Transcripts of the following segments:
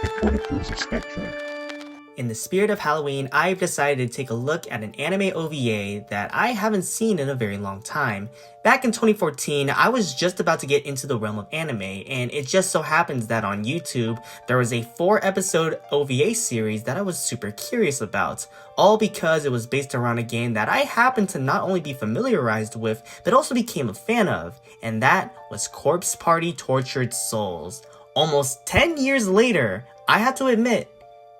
across the spectrum. In the spirit of Halloween, I've decided to take a look at an anime OVA that I haven't seen in a very long time. Back in 2014, I was just about to get into the realm of anime, and it just so happens that on YouTube, there was a 4-episode OVA series that I was super curious about, all because it was based around a game that I happened to not only be familiarized with, but also became a fan of, and that was Corpse Party Tortured Souls. Almost 10 years later, I have to admit,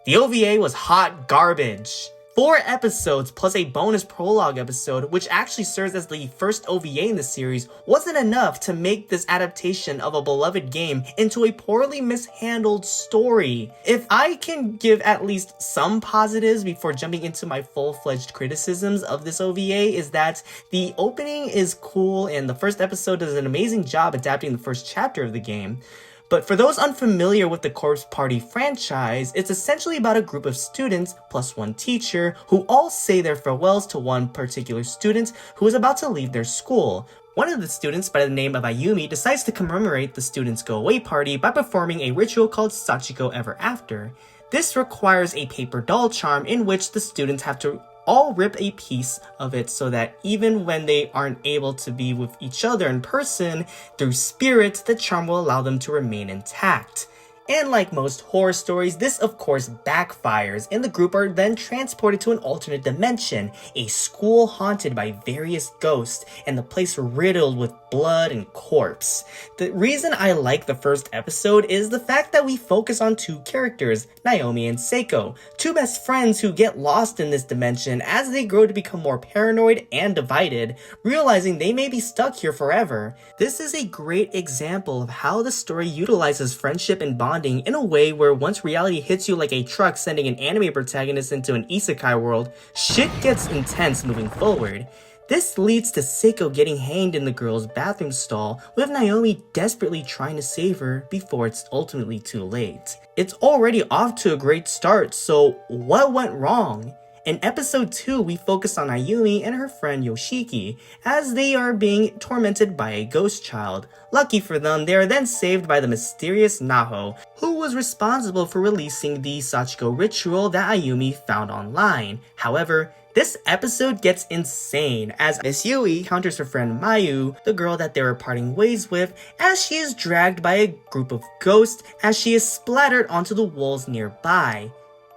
the OVA was hot garbage. 4 episodes plus a bonus prologue episode, which actually serves as the first OVA in the series, wasn't enough to make this adaptation of a beloved game into a poorly mishandled story. If I can give at least some positives before jumping into my full-fledged criticisms of this OVA, is that the opening is cool and the first episode does an amazing job adapting the first chapter of the game. But for those unfamiliar with the Corpse Party franchise, it's essentially about a group of students plus one teacher who all say their farewells to one particular student who is about to leave their school. One of the students, by the name of Ayumi, decides to commemorate the students' go-away party by performing a ritual called Sachiko Ever After. This requires a paper doll charm in which the students have to all rip a piece of it so that even when they aren't able to be with each other in person, through spirit, the charm will allow them to remain intact. And like most horror stories, this of course backfires, and the group are then transported to an alternate dimension, a school haunted by various ghosts, and the place riddled with blood and corpse. The reason I like the first episode is the fact that we focus on 2 characters, Naomi and Seiko, 2 best friends who get lost in this dimension as they grow to become more paranoid and divided, realizing they may be stuck here forever. This is a great example of how the story utilizes friendship and bonding in a way where once reality hits you like a truck sending an anime protagonist into an isekai world, shit gets intense moving forward. This leads to Seiko getting hanged in the girl's bathroom stall, with Naomi desperately trying to save her before it's ultimately too late. It's already off to a great start, so what went wrong? In episode 2, we focus on Ayumi and her friend Yoshiki, as they are being tormented by a ghost child. Lucky for them, they are then saved by the mysterious Naho, who was responsible for releasing the Sachiko ritual that Ayumi found online. However, this episode gets insane as Miss Yui encounters her friend Mayu, the girl that they were parting ways with, as she is dragged by a group of ghosts as she is splattered onto the walls nearby.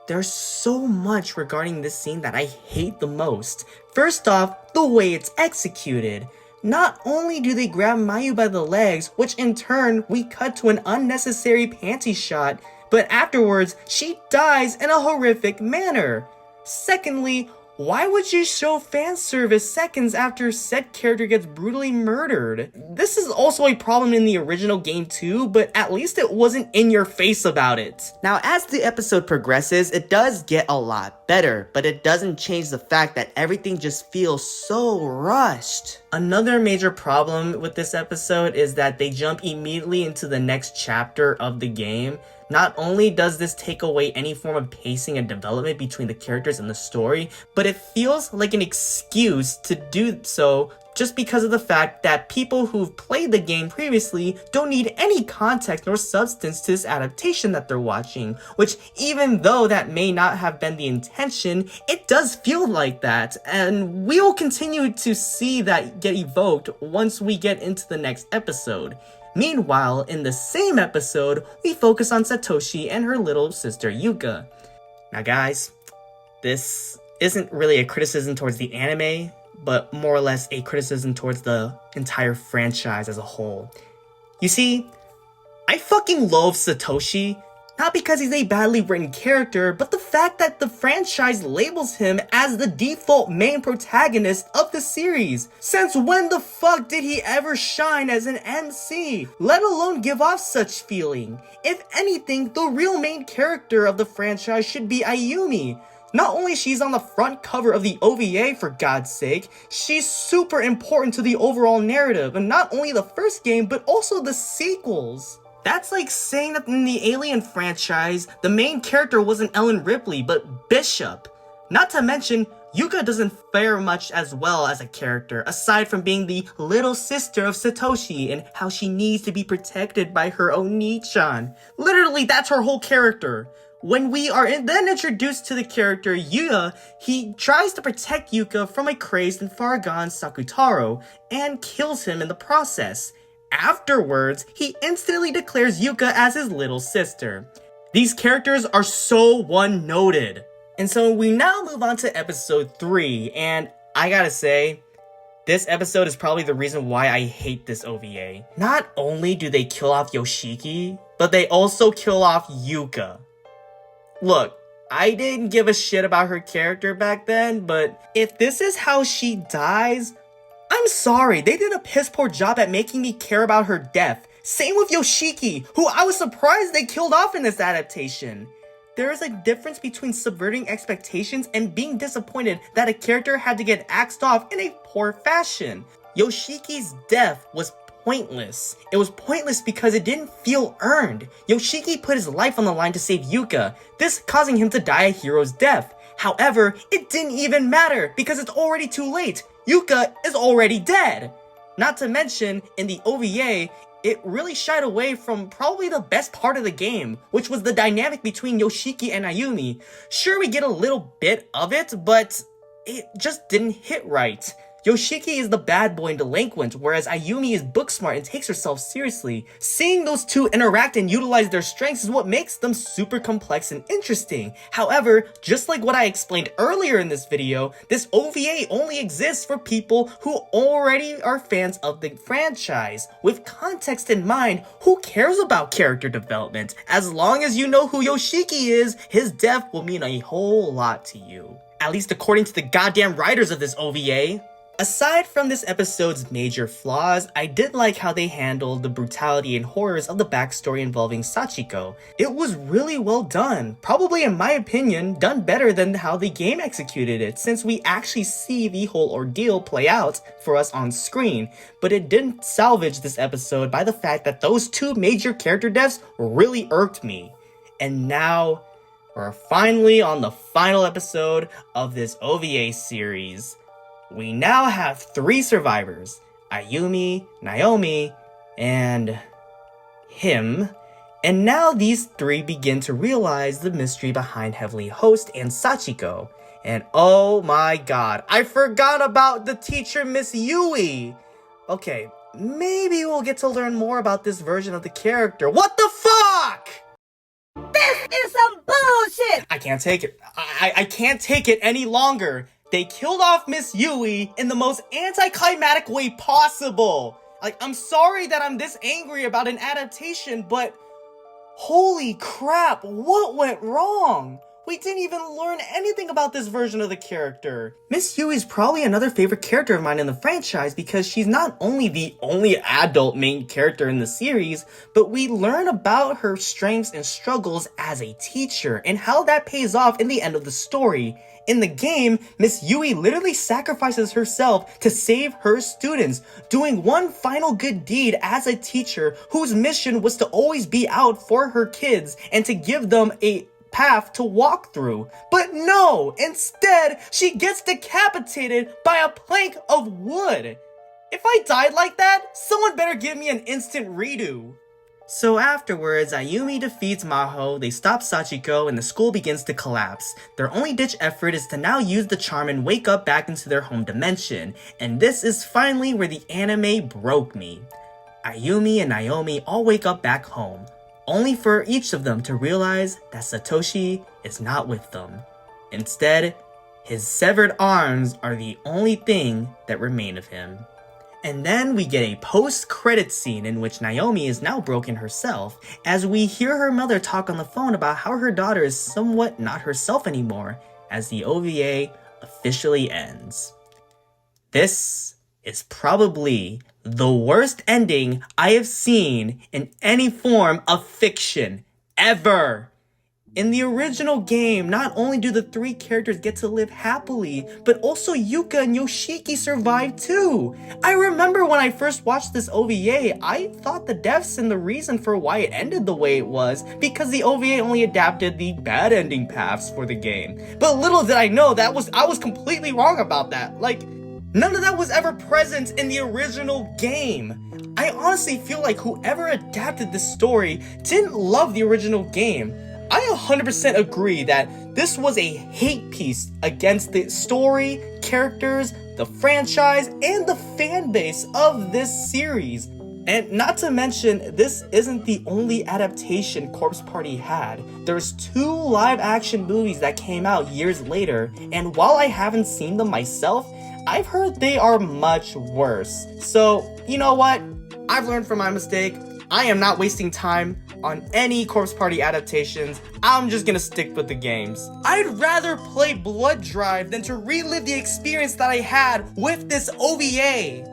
There's so much regarding this scene that I hate the most. First off, the way it's executed. Not only do they grab Mayu by the legs, which in turn we cut to an unnecessary panty shot, but afterwards she dies in a horrific manner. Secondly, why would you show fan service seconds after said character gets brutally murdered? This is also a problem in the original game too, but at least it wasn't in your face about it. Now, as the episode progresses, it does get a lot better, but it doesn't change the fact that everything just feels so rushed. Another major problem with this episode is that they jump immediately into the next chapter of the game. Not only does this take away any form of pacing and development between the characters in the story, but it feels like an excuse to do so just because of the fact that people who've played the game previously don't need any context nor substance to this adaptation that they're watching, which even though that may not have been the intention, it does feel like that, and we will continue to see that get evoked once we get into the next episode. Meanwhile, in the same episode, we focus on Satoshi and her little sister Yuka. Now guys, this isn't really a criticism towards the anime, but more or less a criticism towards the entire franchise as a whole. You see, I fucking loathe Satoshi. Not because he's a badly written character, but the fact that the franchise labels him as the default main protagonist of the series. Since when the fuck did he ever shine as an MC, let alone give off such feeling? If anything, the real main character of the franchise should be Ayumi. Not only she's on the front cover of the OVA for God's sake, she's super important to the overall narrative, and not only the first game, but also the sequels. That's like saying that in the Alien franchise, the main character wasn't Ellen Ripley, but Bishop. Not to mention, Yuka doesn't fare much as well as a character, aside from being the little sister of Satoshi and how she needs to be protected by her Oni-chan. Literally, that's her whole character. When we are then introduced to the character Yuya, he tries to protect Yuka from a crazed and far gone Sakutaro, and kills him in the process. Afterwards, he instantly declares Yuka as his little sister. These characters are so one-noted. And so we now move on to episode 3, and I gotta say, this episode is probably the reason why I hate this OVA. Not only do they kill off Yoshiki, but they also kill off Yuka. Look, I didn't give a shit about her character back then, but if this is how she dies, I'm sorry, they did a piss poor job at making me care about her death. Same with Yoshiki, who I was surprised they killed off in this adaptation. There is a difference between subverting expectations and being disappointed that a character had to get axed off in a poor fashion. Yoshiki's death was pointless. It was pointless because it didn't feel earned. Yoshiki put his life on the line to save Yuka, this causing him to die a hero's death. However, it didn't even matter because it's already too late. Yuka is already dead. Not to mention, in the OVA, it really shied away from probably the best part of the game, which was the dynamic between Yoshiki and Ayumi. Sure, we get a little bit of it, but it just didn't hit right. Yoshiki is the bad boy and delinquent, whereas Ayumi is book smart and takes herself seriously. Seeing those two interact and utilize their strengths is what makes them super complex and interesting. However, just like what I explained earlier in this video, this OVA only exists for people who already are fans of the franchise. With context in mind, who cares about character development? As long as you know who Yoshiki is, his death will mean a whole lot to you. At least according to the goddamn writers of this OVA. Aside from this episode's major flaws, I did like how they handled the brutality and horrors of the backstory involving Sachiko. It was really well done, probably in my opinion, done better than how the game executed it, since we actually see the whole ordeal play out for us on screen. But it didn't salvage this episode by the fact that those two major character deaths really irked me. And now, we're finally on the final episode of this OVA series. We now have 3 survivors, Ayumi, Naomi, and him. And now these 3 begin to realize the mystery behind Heavenly Host and Sachiko. And oh my god, I forgot about the teacher Miss Yui! Okay, maybe we'll get to learn more about this version of the character. What the fuck?! This is some bullshit! I can't take it. I can't take it any longer. They killed off Miss Yui in the most anticlimactic way possible. Like, I'm sorry that I'm this angry about an adaptation, but holy crap, what went wrong? We didn't even learn anything about this version of the character. Miss Yui is probably another favorite character of mine in the franchise because she's not only the only adult main character in the series, but we learn about her strengths and struggles as a teacher and how that pays off in the end of the story. In the game, Miss Yui literally sacrifices herself to save her students, doing one final good deed as a teacher whose mission was to always be out for her kids and to give them a path to walk through. But no, instead, she gets decapitated by a plank of wood. If I died like that, someone better give me an instant redo. So afterwards, Ayumi defeats Maho, they stop Sachiko, and the school begins to collapse. Their only ditch effort is to now use the charm and wake up back into their home dimension. And this is finally where the anime broke me. Ayumi and Naomi all wake up back home, only for each of them to realize that Satoshi is not with them. Instead, his severed arms are the only thing that remain of him. And then we get a post-credit scene in which Naomi is now broken herself, as we hear her mother talk on the phone about how her daughter is somewhat not herself anymore, as the OVA officially ends. This is probably the worst ending I have seen in any form of fiction, ever. In the original game, not only do the 3 characters get to live happily, but also Yuka and Yoshiki survive too. I remember when I first watched this OVA, I thought the deaths and the reason for why it ended the way it was because the OVA only adapted the bad ending paths for the game. But little did I know I was completely wrong about that. Like, none of that was ever present in the original game. I honestly feel like whoever adapted this story didn't love the original game. I 100% agree that this was a hate piece against the story, characters, the franchise, and the fan base of this series. And not to mention, this isn't the only adaptation Corpse Party had. There's 2 live-action movies that came out years later, and while I haven't seen them myself, I've heard they are much worse. So, you know what? I've learned from my mistake. I am not wasting time on any Corpse Party adaptations. I'm just gonna stick with the games. I'd rather play Blood Drive than to relive the experience that I had with this OVA.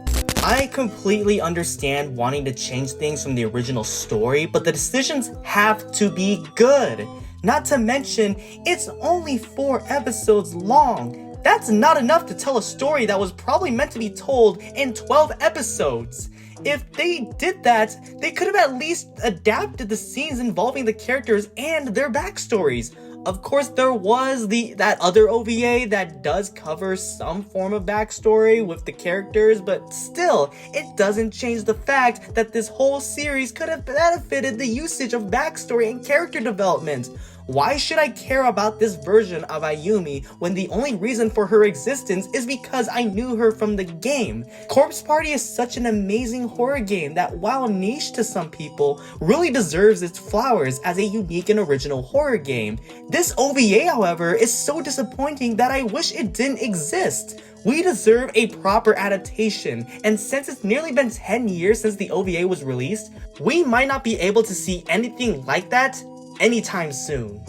I completely understand wanting to change things from the original story, but the decisions have to be good. Not to mention, it's only 4 episodes long. That's not enough to tell a story that was probably meant to be told in 12 episodes. If they did that, they could have at least adapted the scenes involving the characters and their backstories. Of course, there was that other OVA that does cover some form of backstory with the characters, but still, it doesn't change the fact that this whole series could have benefited the usage of backstory and character development. Why should I care about this version of Ayumi when the only reason for her existence is because I knew her from the game? Corpse Party is such an amazing horror game that, while niche to some people, really deserves its flowers as a unique and original horror game. This OVA, however, is so disappointing that I wish it didn't exist. We deserve a proper adaptation, and since it's nearly been 10 years since the OVA was released, we might not be able to see anything like that anytime soon.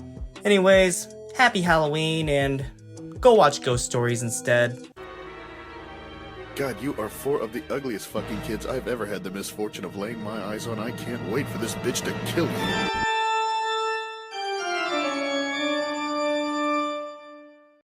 Anyways, happy Halloween, and go watch Ghost Stories instead. God, you are 4 of the ugliest fucking kids I've ever had the misfortune of laying my eyes on. I can't wait for this bitch to kill you.